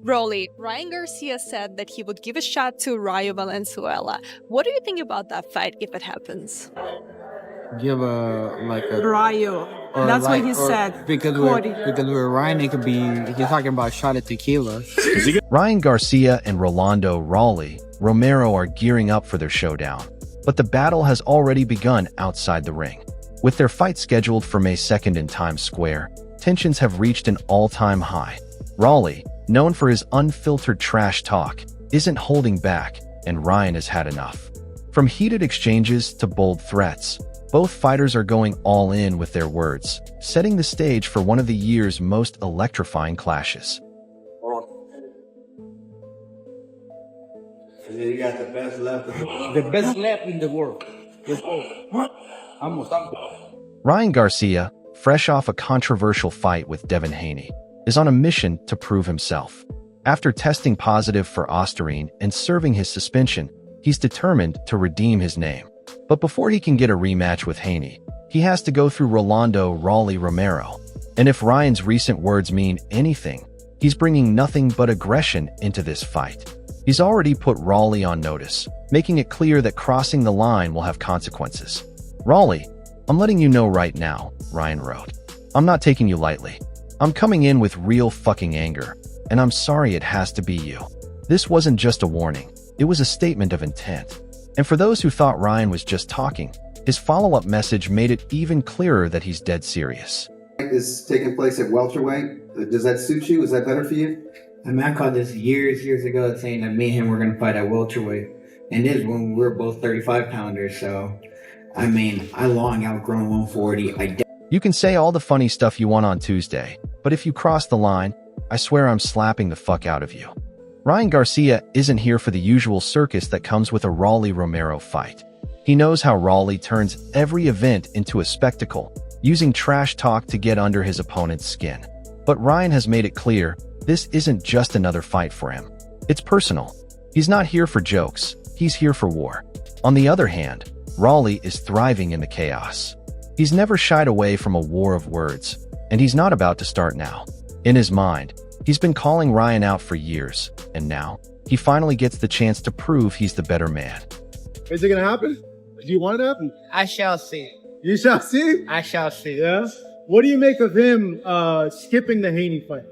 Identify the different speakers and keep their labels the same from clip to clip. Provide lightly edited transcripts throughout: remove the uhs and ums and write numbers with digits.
Speaker 1: Rolly, Ryan Garcia said that he would give a shot to Rayo Valenzuela. What do you think about that fight if it happens?
Speaker 2: Give a like a
Speaker 3: Rayo.
Speaker 2: or
Speaker 3: That's
Speaker 2: like
Speaker 3: what he
Speaker 2: or
Speaker 3: said.
Speaker 2: because we're Ryan, it could be he's talking about shot at tequila.
Speaker 4: Ryan Garcia and Rolly Romero are gearing up for their showdown, but the battle has already begun outside the ring. With their fight scheduled for May 2nd in Times Square, tensions have reached an all-time high. Rolly, known for his unfiltered trash talk, isn't holding back, and Ryan has had enough. From heated exchanges to bold threats, both fighters are going all in with their words, setting the stage for one of the year's most electrifying clashes.
Speaker 5: You got the best left in the world.
Speaker 6: The best left in the world.
Speaker 4: Ryan Garcia, fresh off a controversial fight with Devin Haney, is on a mission to prove himself. After testing positive for Ostarine and serving his suspension, he's determined to redeem his name. But before he can get a rematch with Haney, he has to go through Rolly Romero. And if Ryan's recent words mean anything, he's bringing nothing but aggression into this fight. He's already put Rolly on notice, making it clear that crossing the line will have consequences. "Rolly, I'm letting you know right now," Ryan wrote. "I'm not taking you lightly. I'm coming in with real fucking anger, and I'm sorry it has to be you." This wasn't just a warning, it was a statement of intent. And for those who thought Ryan was just talking, his follow-up message made it even clearer that he's dead serious.
Speaker 7: Is taking place at welterweight. Does that suit you? Is that better for you?
Speaker 6: I mean, I called this years ago saying that me and him were going to fight at welterweight. And this is when we were both 35-pounders, so, I mean, I long outgrown 140.
Speaker 4: You can say all the funny stuff you want on Tuesday, but if you cross the line, I swear I'm slapping the fuck out of you. Ryan Garcia isn't here for the usual circus that comes with a Rolly Romero fight. He knows how Rolly turns every event into a spectacle, using trash talk to get under his opponent's skin. But Ryan has made it clear, this isn't just another fight for him. It's personal. He's not here for jokes, he's here for war. On the other hand, Rolly is thriving in the chaos. He's never shied away from a war of words, and he's not about to start now. In his mind, he's been calling Ryan out for years, and now, he finally gets the chance to prove he's the better man.
Speaker 8: Is it gonna happen? Do you want it to happen?
Speaker 3: I shall see.
Speaker 8: You shall see?
Speaker 3: I shall see.
Speaker 8: Yeah? What do you make of him skipping the Haney fight?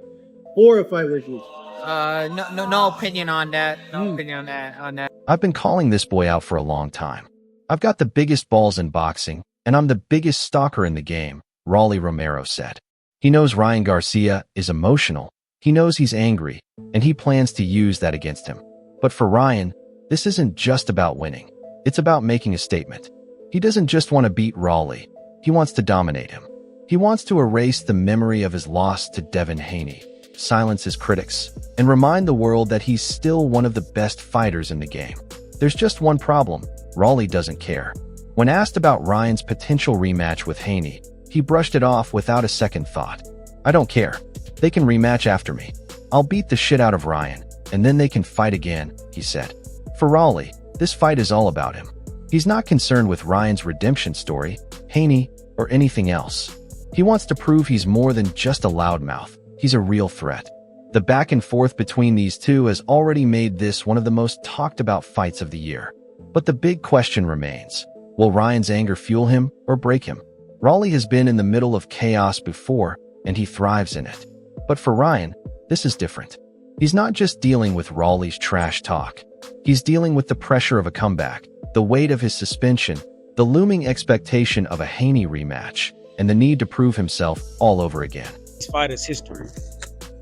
Speaker 8: For a fight with you?
Speaker 3: No opinion on that. No opinion on that.
Speaker 4: I've been calling this boy out for a long time. I've got the biggest balls in boxing, and I'm the biggest stalker in the game, Rolly Romero said. He knows Ryan Garcia is emotional, he knows he's angry, and he plans to use that against him. But for Ryan, this isn't just about winning. It's about making a statement. He doesn't just want to beat Rolly, he wants to dominate him. He wants to erase the memory of his loss to Devin Haney, silence his critics, and remind the world that he's still one of the best fighters in the game. There's just one problem, Rolly doesn't care. When asked about Ryan's potential rematch with Haney, he brushed it off without a second thought. "I don't care. They can rematch after me. I'll beat the shit out of Ryan, and then they can fight again," he said. For Rolly, this fight is all about him. He's not concerned with Ryan's redemption story, Haney, or anything else. He wants to prove he's more than just a loudmouth. He's a real threat. The back and forth between these two has already made this one of the most talked about fights of the year. But the big question remains, will Ryan's anger fuel him or break him? Rolly has been in the middle of chaos before, and he thrives in it. But for Ryan, this is different. He's not just dealing with Rolly's trash talk. He's dealing with the pressure of a comeback, the weight of his suspension, the looming expectation of a Haney rematch, and the need to prove himself all over again.
Speaker 9: This fight is history.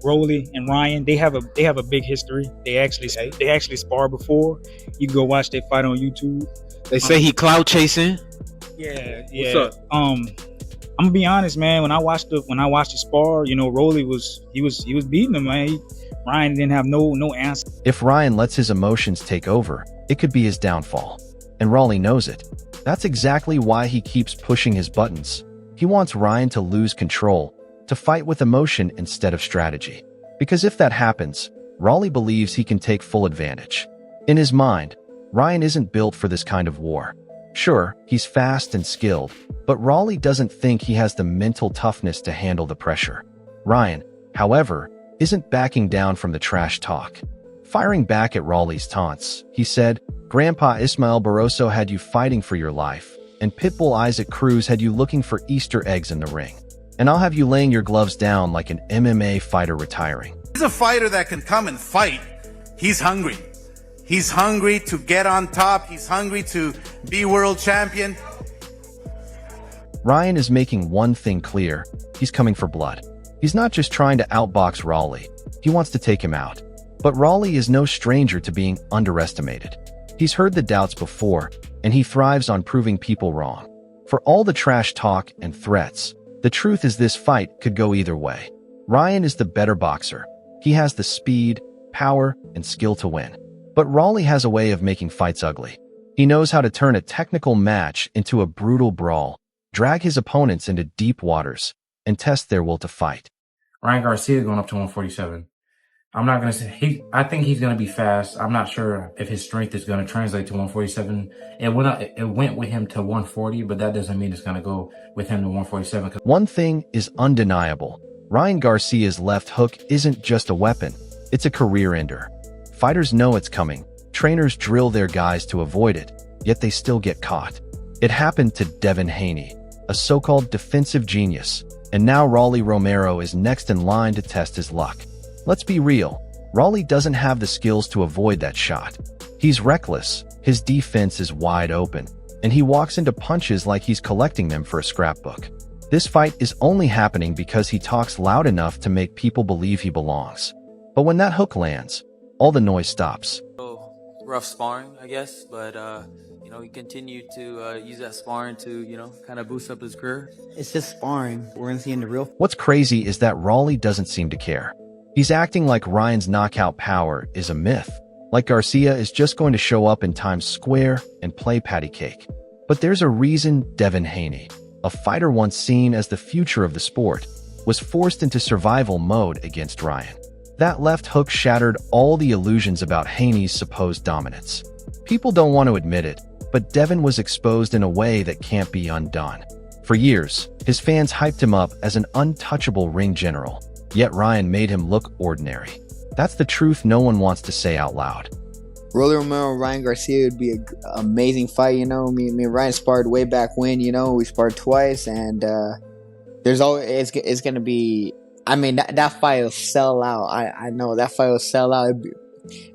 Speaker 9: Rolly and Ryan, they have a big history. They actually sparred before. You can go watch their fight on YouTube.
Speaker 2: They say he clout chasing.
Speaker 9: Yeah.
Speaker 2: What's up?
Speaker 9: I'm gonna be honest, man. When I watched the spar, you know, Rolly was beating him, man. Ryan didn't have no answer.
Speaker 4: If Ryan lets his emotions take over, it could be his downfall. And Rolly knows it. That's exactly why he keeps pushing his buttons. He wants Ryan to lose control, to fight with emotion instead of strategy. Because if that happens, Rolly believes he can take full advantage. In his mind, Ryan isn't built for this kind of war. Sure, he's fast and skilled, but Rolly doesn't think he has the mental toughness to handle the pressure. Ryan, however, isn't backing down from the trash talk. Firing back at Rolly's taunts, he said, "Grandpa Ismael Barroso had you fighting for your life, and Pitbull Isaac Cruz had you looking for Easter eggs in the ring. And I'll have you laying your gloves down like an MMA fighter retiring."
Speaker 10: He's a fighter that can come and fight. He's hungry. He's hungry to get on top. He's hungry to be world champion.
Speaker 4: Ryan is making one thing clear. He's coming for blood. He's not just trying to outbox Rolly. He wants to take him out. But Rolly is no stranger to being underestimated. He's heard the doubts before, and he thrives on proving people wrong. For all the trash talk and threats, the truth is this fight could go either way. Ryan is the better boxer. He has the speed, power, and skill to win. But Rolly has a way of making fights ugly. He knows how to turn a technical match into a brutal brawl, drag his opponents into deep waters, and test their will to fight.
Speaker 11: Ryan Garcia going up to 147. I'm not going to say I think he's going to be fast. I'm not sure if his strength is going to translate to 147. It went with him to 140, but that doesn't mean it's going to go with him to 147.
Speaker 4: One thing is undeniable. Ryan Garcia's left hook isn't just a weapon. It's a career ender. Fighters know it's coming. Trainers drill their guys to avoid it, yet they still get caught. It happened to Devin Haney, a so-called defensive genius, and now Rolly Romero is next in line to test his luck. Let's be real, Rolly doesn't have the skills to avoid that shot. He's reckless, his defense is wide open, and he walks into punches like he's collecting them for a scrapbook. This fight is only happening because he talks loud enough to make people believe he belongs. But when that hook lands, all the noise stops.
Speaker 12: Rough sparring, I guess, but he continued to use that sparring to, kind of boost up his career.
Speaker 6: It's just sparring. We're gonna see in the real.
Speaker 4: What's crazy is that Rolly doesn't seem to care. He's acting like Ryan's knockout power is a myth, like Garcia is just going to show up in Times Square and play patty cake. But there's a reason Devin Haney, a fighter once seen as the future of the sport, was forced into survival mode against Ryan. That left hook shattered all the illusions about Haney's supposed dominance. People don't want to admit it, but Devin was exposed in a way that can't be undone. For years, his fans hyped him up as an untouchable ring general, yet Ryan made him look ordinary. That's the truth no one wants to say out loud.
Speaker 13: Rolly Romero and Ryan Garcia would be an amazing fight, Me and Ryan sparred way back when, We sparred twice, and there's always it's gonna be. That fight will sell out. I know that fight will sell out.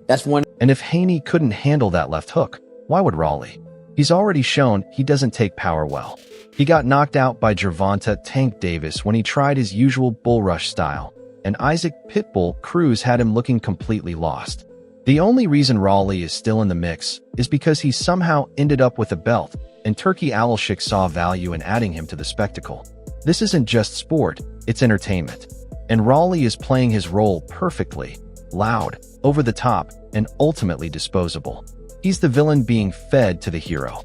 Speaker 13: That's one.
Speaker 4: And if Haney couldn't handle that left hook, why would Rolly? He's already shown he doesn't take power well. He got knocked out by Gervonta Tank Davis when he tried his usual bull rush style, and Isaac Pitbull Cruz had him looking completely lost. The only reason Rolly is still in the mix is because he somehow ended up with a belt, and Turki Alalshik saw value in adding him to the spectacle. This isn't just sport, it's entertainment. And Rolly is playing his role perfectly, loud, over the top, and ultimately disposable. He's the villain being fed to the hero.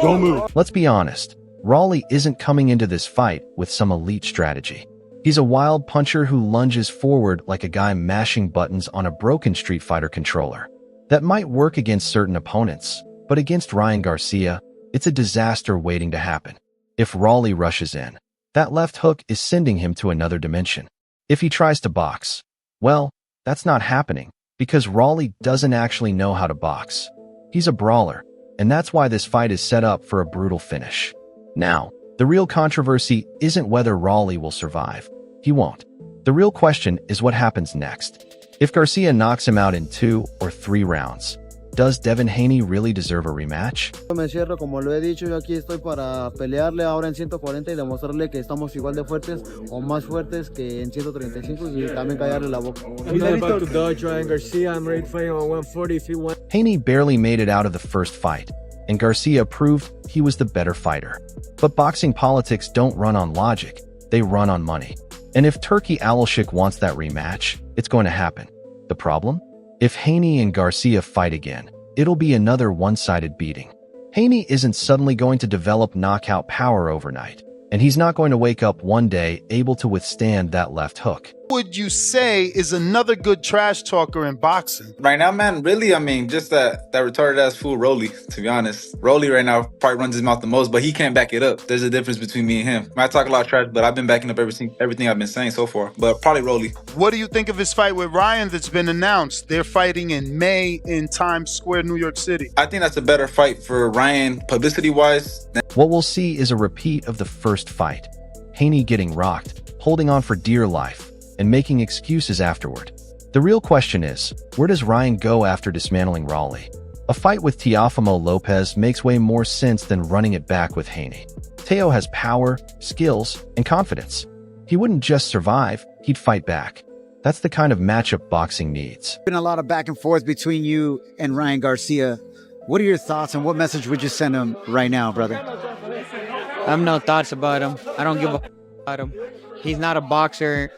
Speaker 8: Don't move.
Speaker 4: Let's be honest, Rolly isn't coming into this fight with some elite strategy. He's a wild puncher who lunges forward like a guy mashing buttons on a broken Street Fighter controller. That might work against certain opponents, but against Ryan Garcia, it's a disaster waiting to happen. If Rolly rushes in, that left hook is sending him to another dimension. If he tries to box, well, that's not happening, because Rolly doesn't actually know how to box. He's a brawler, and that's why this fight is set up for a brutal finish. Now, the real controversy isn't whether Rolly will survive. He won't. The real question is what happens next. If Garcia knocks him out in 2 or 3 rounds, does Devin Haney really deserve a rematch?
Speaker 14: Me cierro, como lo he dicho, yo aquí estoy para pelearle ahora en 140 y demostrarle que estamos igual de fuertes o más fuertes que en 135 y también callarle la boca.
Speaker 15: I'm not about to dodge Ryan Garcia. I'm ready to fight on 140 if he wants.
Speaker 4: Haney barely made it out of the first fight, and Garcia proved he was the better fighter. But boxing politics don't run on logic, they run on money. And if Turki Alalshik wants that rematch, it's going to happen. The problem? If Haney and Garcia fight again, it'll be another one-sided beating. Haney isn't suddenly going to develop knockout power overnight, and he's not going to wake up one day able to withstand that left hook.
Speaker 8: would you say is another good trash talker in boxing?
Speaker 16: Right now, man, really, I mean, just that retarded ass fool Rolly, to be honest. Rolly right now probably runs his mouth the most, but he can't back it up. There's a difference between me and him. I talk a lot of trash, but I've been backing up everything I've been saying so far. But probably Rolly.
Speaker 8: What do you think of his fight with Ryan that's been announced? They're fighting in May in Times Square, New York City.
Speaker 16: I think that's a better fight for Ryan, publicity-wise.
Speaker 4: What we'll see is a repeat of the first fight. Haney getting rocked, holding on for dear life, and making excuses afterward. The real question is, where does Ryan go after dismantling Rolly? A fight with Teofimo Lopez makes way more sense than running it back with Haney. Teo has power, skills, and confidence. He wouldn't just survive, he'd fight back. That's the kind of matchup boxing needs.
Speaker 17: Been a lot of back and forth between you and Ryan Garcia. What are your thoughts and what message would you send him right now, brother?
Speaker 18: I have no thoughts about him. I don't give a about him. He's not a boxer,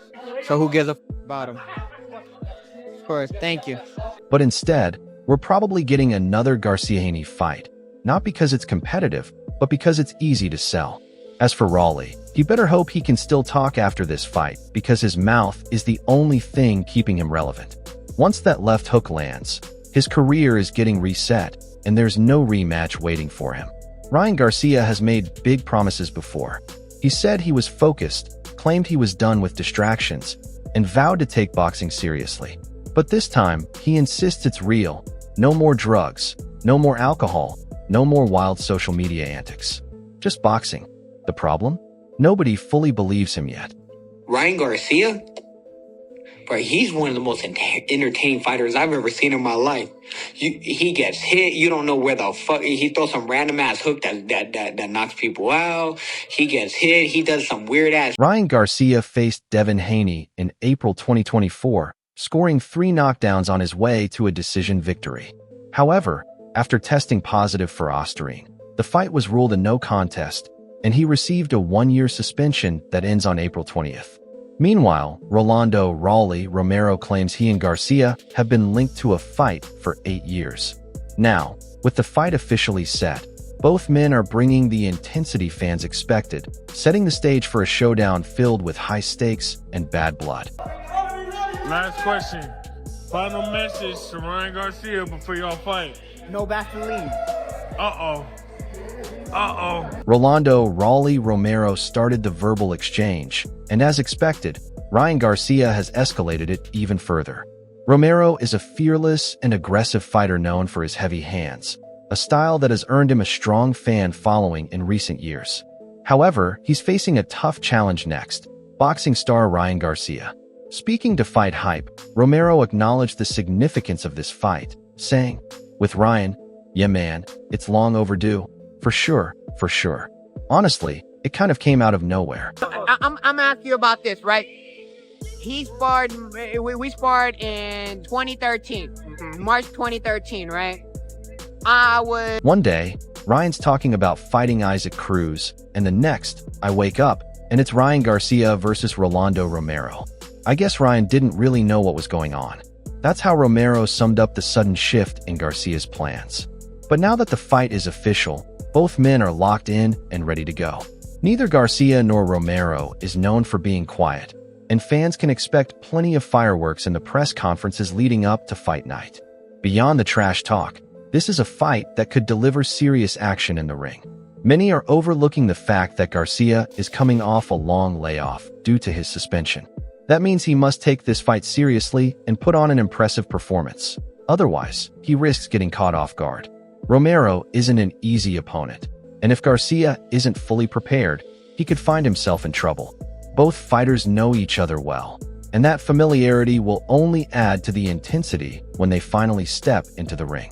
Speaker 18: so who gives a about him? Of course, thank you.
Speaker 4: But instead, we're probably getting another Garcia-Haney fight. Not because it's competitive, but because it's easy to sell. As for Rolly, you better hope he can still talk after this fight, because his mouth is the only thing keeping him relevant. Once that left hook lands, his career is getting reset, and there's no rematch waiting for him. Ryan Garcia has made big promises before. He said he was focused, claimed he was done with distractions, and vowed to take boxing seriously. But this time, he insists it's real. No more drugs, no more alcohol, no more wild social media antics. Just boxing. The problem? Nobody fully believes him yet.
Speaker 19: Ryan Garcia? Bro, he's one of the most entertaining fighters I've ever seen in my life. He gets hit, you don't know where the fuck, he throws some random ass hook that knocks people out. He gets hit, he does some weird ass.
Speaker 4: Ryan Garcia faced Devin Haney in April 2024, scoring 3 knockdowns on his way to a decision victory. However, after testing positive for Ostarine, the fight was ruled a no contest, and he received a 1-year suspension that ends on April 20th. Meanwhile, Rolly Romero claims he and Garcia have been linked to a fight for 8 years. Now, with the fight officially set, both men are bringing the intensity fans expected, setting the stage for a showdown filled with high stakes and bad blood.
Speaker 20: Last question. Final message to Ryan Garcia before y'all fight.
Speaker 17: No Vaseline.
Speaker 20: Uh-oh.
Speaker 4: Rolly Romero started the verbal exchange, and as expected, Ryan Garcia has escalated it even further. Romero is a fearless and aggressive fighter known for his heavy hands, a style that has earned him a strong fan following in recent years. However, he's facing a tough challenge next, boxing star Ryan Garcia. Speaking to Fight Hype, Romero acknowledged the significance of this fight, saying, "With Ryan, yeah man, it's long overdue. For sure. Honestly, it kind of came out of nowhere."
Speaker 18: I'm asking you about this, right? We sparred in 2013, March 2013, right?
Speaker 4: One day, Ryan's talking about fighting Isaac Cruz, and the next, I wake up, and it's Ryan Garcia versus Rolando Romero. I guess Ryan didn't really know what was going on. That's how Romero summed up the sudden shift in Garcia's plans. But now that the fight is official, both men are locked in and ready to go. Neither Garcia nor Romero is known for being quiet, and fans can expect plenty of fireworks in the press conferences leading up to fight night. Beyond the trash talk, this is a fight that could deliver serious action in the ring. Many are overlooking the fact that Garcia is coming off a long layoff due to his suspension. That means he must take this fight seriously and put on an impressive performance. Otherwise, he risks getting caught off guard. Romero isn't an easy opponent, and if Garcia isn't fully prepared, he could find himself in trouble. Both fighters know each other well, and that familiarity will only add to the intensity when they finally step into the ring.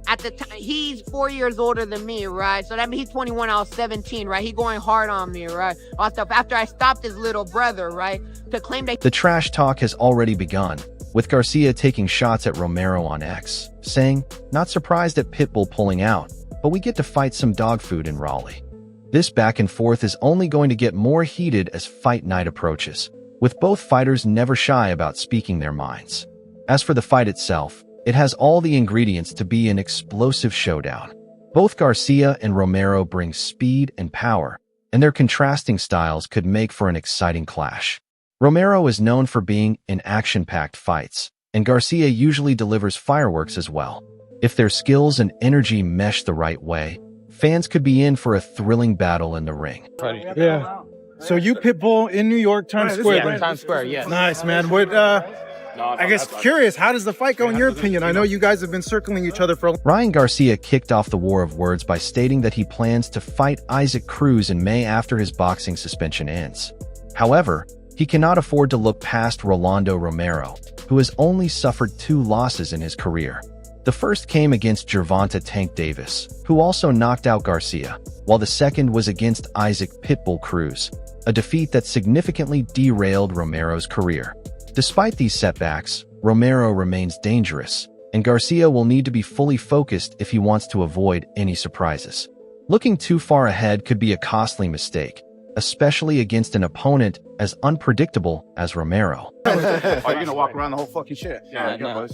Speaker 18: At the time, he's 4 years older than me, right? So that means he's 21, I was 17, right? He going hard on me, right? After I stopped his little brother, right? To claim that...
Speaker 4: The trash talk has already begun, with Garcia taking shots at Romero on X, saying, "Not surprised at Pitbull pulling out, but we get to fight some dog food in Raleigh." This back and forth is only going to get more heated as fight night approaches, with both fighters never shy about speaking their minds. As for the fight itself, it has all the ingredients to be an explosive showdown. Both Garcia and Romero bring speed and power, and their contrasting styles could make for an exciting clash. Romero is known for being in action-packed fights, and Garcia usually delivers fireworks as well. If their skills and energy mesh the right way, fans could be in for a thrilling battle in the ring.
Speaker 21: Yeah. So you Pitbull in New York, Times Square.
Speaker 3: Yeah,
Speaker 21: right?
Speaker 3: Times Square, yes.
Speaker 21: Nice, man. What? I guess curious. How does the fight go in your opinion? I know you guys have been circling each other for a
Speaker 4: Ryan Garcia kicked off the war of words by stating that he plans to fight Isaac Cruz in May after his boxing suspension ends. However, he cannot afford to look past Rolando Romero, who has only suffered 2 losses in his career. The first came against Gervonta Tank Davis, who also knocked out Garcia, while the second was against Isaac Pitbull Cruz, a defeat that significantly derailed Romero's career. Despite these setbacks, Romero remains dangerous, and Garcia will need to be fully focused if he wants to avoid any surprises. Looking too far ahead could be a costly mistake, especially against an opponent as unpredictable as Romero.
Speaker 10: Are you gonna walk around the whole fucking shit?
Speaker 3: I know.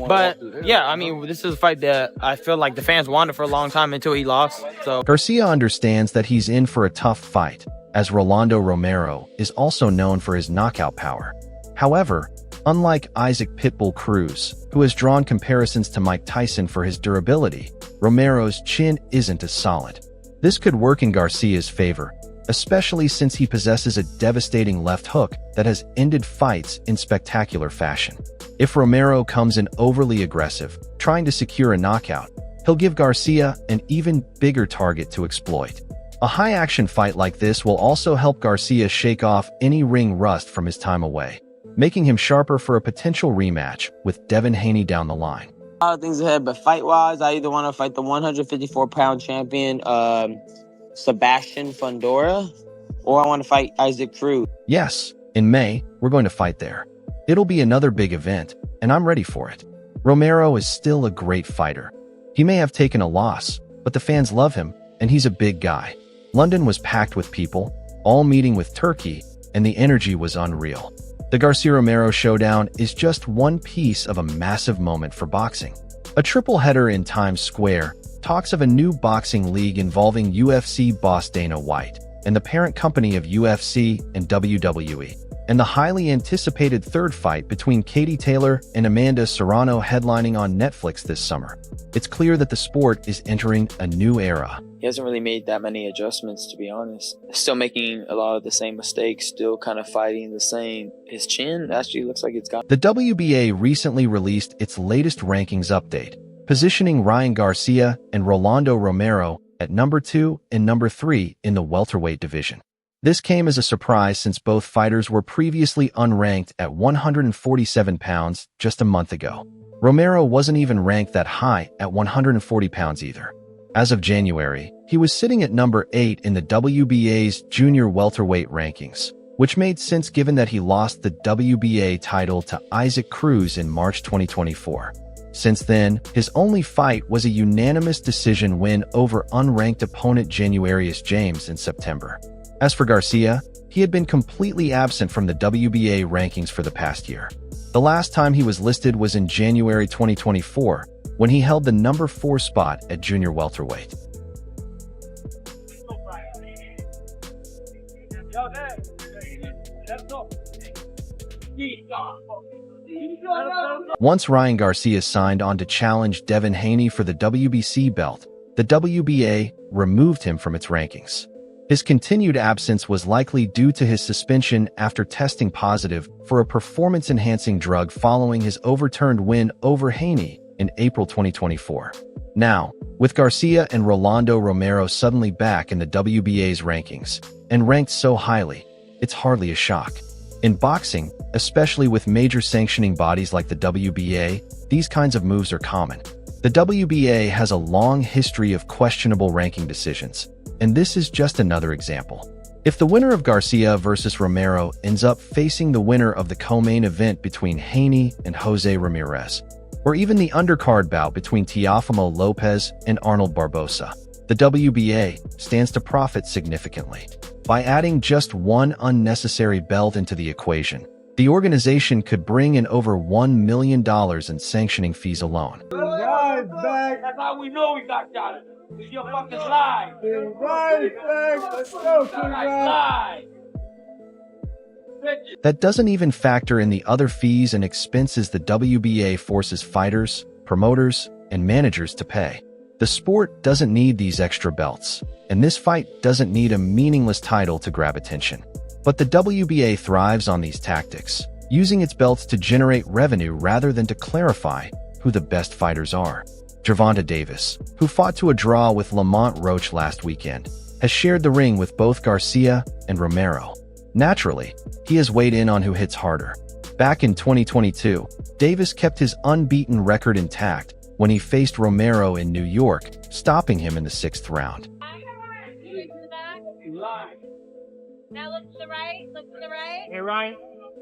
Speaker 3: But yeah, I mean, this is a fight that I feel like the fans wanted for a long time until he lost. So
Speaker 4: Garcia understands that he's in for a tough fight, as Rolando Romero is also known for his knockout power. However, unlike Isaac Pitbull Cruz, who has drawn comparisons to Mike Tyson for his durability, Romero's chin isn't as solid. This could work in Garcia's favor, especially since he possesses a devastating left hook that has ended fights in spectacular fashion. If Romero comes in overly aggressive, trying to secure a knockout, he'll give Garcia an even bigger target to exploit. A high-action fight like this will also help Garcia shake off any ring rust from his time away, making him sharper for a potential rematch with Devin Haney down the line.
Speaker 3: a lot of things ahead, but fight-wise, I either want to fight the 154-pound champion, Sebastian Fundora, or I want to fight Isaac Cruz.
Speaker 4: Yes, in May, we're going to fight there. It'll be another big event, and I'm ready for it. Romero is still a great fighter. He may have taken a loss, but the fans love him, and he's a big guy. London was packed with people, all meeting with Turkey, and the energy was unreal. The Garcia-Romero showdown is just one piece of a massive moment for boxing. A triple header in Times Square, talks of a new boxing league involving UFC boss Dana White and the parent company of UFC and WWE, and the highly anticipated third fight between Katie Taylor and Amanda Serrano headlining on Netflix this summer. It's clear that the sport is entering a new era.
Speaker 3: He hasn't really made that many adjustments, to be honest. Still making a lot of the same mistakes, still kind of fighting the same. His chin actually looks like it's got...
Speaker 4: The WBA recently released its latest rankings update, positioning Ryan Garcia and Rolando Romero at number 2 and number 3 in the welterweight division. This came as a surprise since both fighters were previously unranked at 147 pounds just a month ago. Romero wasn't even ranked that high at 140 pounds either. As of January, he was sitting at number 8 in the WBA's junior welterweight rankings, which made sense given that he lost the WBA title to Isaac Cruz in March 2024. Since then, his only fight was a unanimous decision win over unranked opponent Januarius James in September. As for Garcia, he had been completely absent from the WBA rankings for the past year. The last time he was listed was in January 2024, when he held the number 4 spot at junior welterweight. Once Ryan Garcia signed on to challenge Devin Haney for the WBC belt, the WBA removed him from its rankings. His continued absence was likely due to his suspension after testing positive for a performance-enhancing drug following his overturned win over Haney in April 2024. Now, with Garcia and Rolando Romero suddenly back in the WBA's rankings, and ranked so highly, it's hardly a shock. In boxing, especially with major sanctioning bodies like the WBA, these kinds of moves are common. The WBA has a long history of questionable ranking decisions, and this is just another example. If the winner of Garcia versus Romero ends up facing the winner of the co-main event between Haney and Jose Ramirez, or even the undercard bout between Teofimo Lopez and Arnold Barbosa, the WBA stands to profit significantly. By adding just one unnecessary belt into the equation, the organization could bring in over $1 million in sanctioning fees alone.
Speaker 20: That's how we know we got it. It's your fucking lie. Right, let's go, lie.
Speaker 4: That doesn't even factor in the other fees and expenses the WBA forces fighters, promoters, and managers to pay. The sport doesn't need these extra belts, and this fight doesn't need a meaningless title to grab attention. But the WBA thrives on these tactics, using its belts to generate revenue rather than to clarify who the best fighters are. Gervonta Davis, who fought to a draw with Lamont Roach last weekend, has shared the ring with both Garcia and Romero. Naturally, he has weighed in on who hits harder. Back in 2022, Davis kept his unbeaten record intact when he faced Romero in New York, stopping him in the 6th round.
Speaker 1: Now look to the right. Look to the right.
Speaker 20: Hey, Ryan.
Speaker 1: All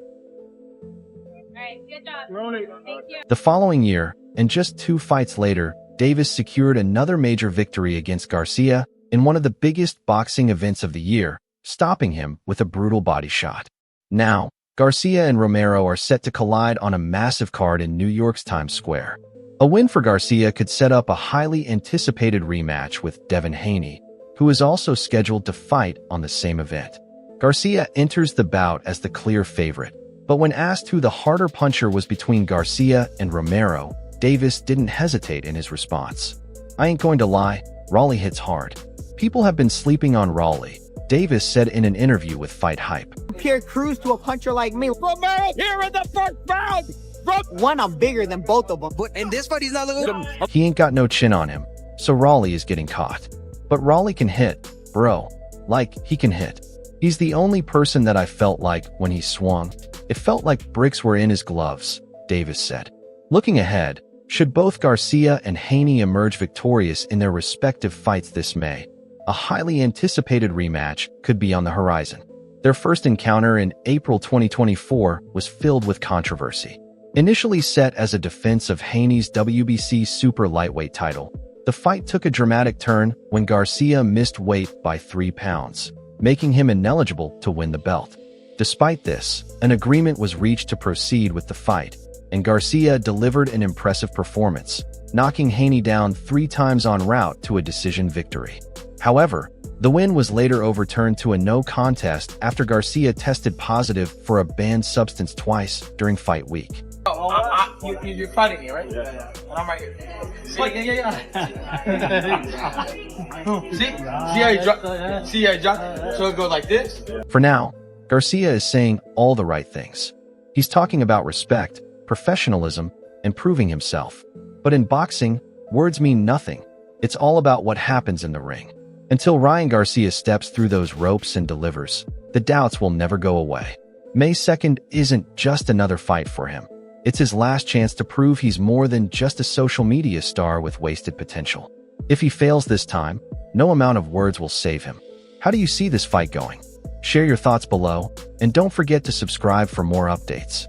Speaker 1: right, good job.
Speaker 20: Rolly.
Speaker 1: Thank you.
Speaker 4: The following year, and just 2 fights later, Davis secured another major victory against Garcia in one of the biggest boxing events of the year, stopping him with a brutal body shot. Now, Garcia and Romero are set to collide on a massive card in New York's Times Square. A win for Garcia could set up a highly anticipated rematch with Devin Haney, who is also scheduled to fight on the same event. Garcia enters the bout as the clear favorite, but when asked who the harder puncher was between Garcia and Romero, Davis didn't hesitate in his response. "I ain't going to lie, Rolly hits hard. People have been sleeping on Rolly," Davis said in an interview with Fight Hype.
Speaker 18: Compare Cruz to a puncher like me. Romero here in the 1st round. One, I'm bigger than both of them. But in this fight, he's not looking.
Speaker 4: He ain't got no chin on him, so Rolly is getting caught. But Rolly can hit, bro. Like, he can hit. He's the only person that I felt like when he swung. It felt like bricks were in his gloves, Davis said. Looking ahead, should both Garcia and Haney emerge victorious in their respective fights this May, a highly anticipated rematch could be on the horizon. Their first encounter in April 2024 was filled with controversy. Initially set as a defense of Haney's WBC super lightweight title, the fight took a dramatic turn when Garcia missed weight by 3 pounds, making him ineligible to win the belt. Despite this, an agreement was reached to proceed with the fight, and Garcia delivered an impressive performance, knocking Haney down 3 times en route to a decision victory. However, the win was later overturned to a no contest after Garcia tested positive for a banned substance twice during fight week.
Speaker 22: You're fighting me, right? Yeah. And I'm right here. See how you drop? So it goes like this?
Speaker 4: For now, Garcia is saying all the right things. He's talking about respect, professionalism, and proving himself. But in boxing, words mean nothing. It's all about what happens in the ring. Until Ryan Garcia steps through those ropes and delivers, the doubts will never go away. May 2nd isn't just another fight for him. It's his last chance to prove he's more than just a social media star with wasted potential. If he fails this time, no amount of words will save him. How do you see this fight going? Share your thoughts below, and don't forget to subscribe for more updates.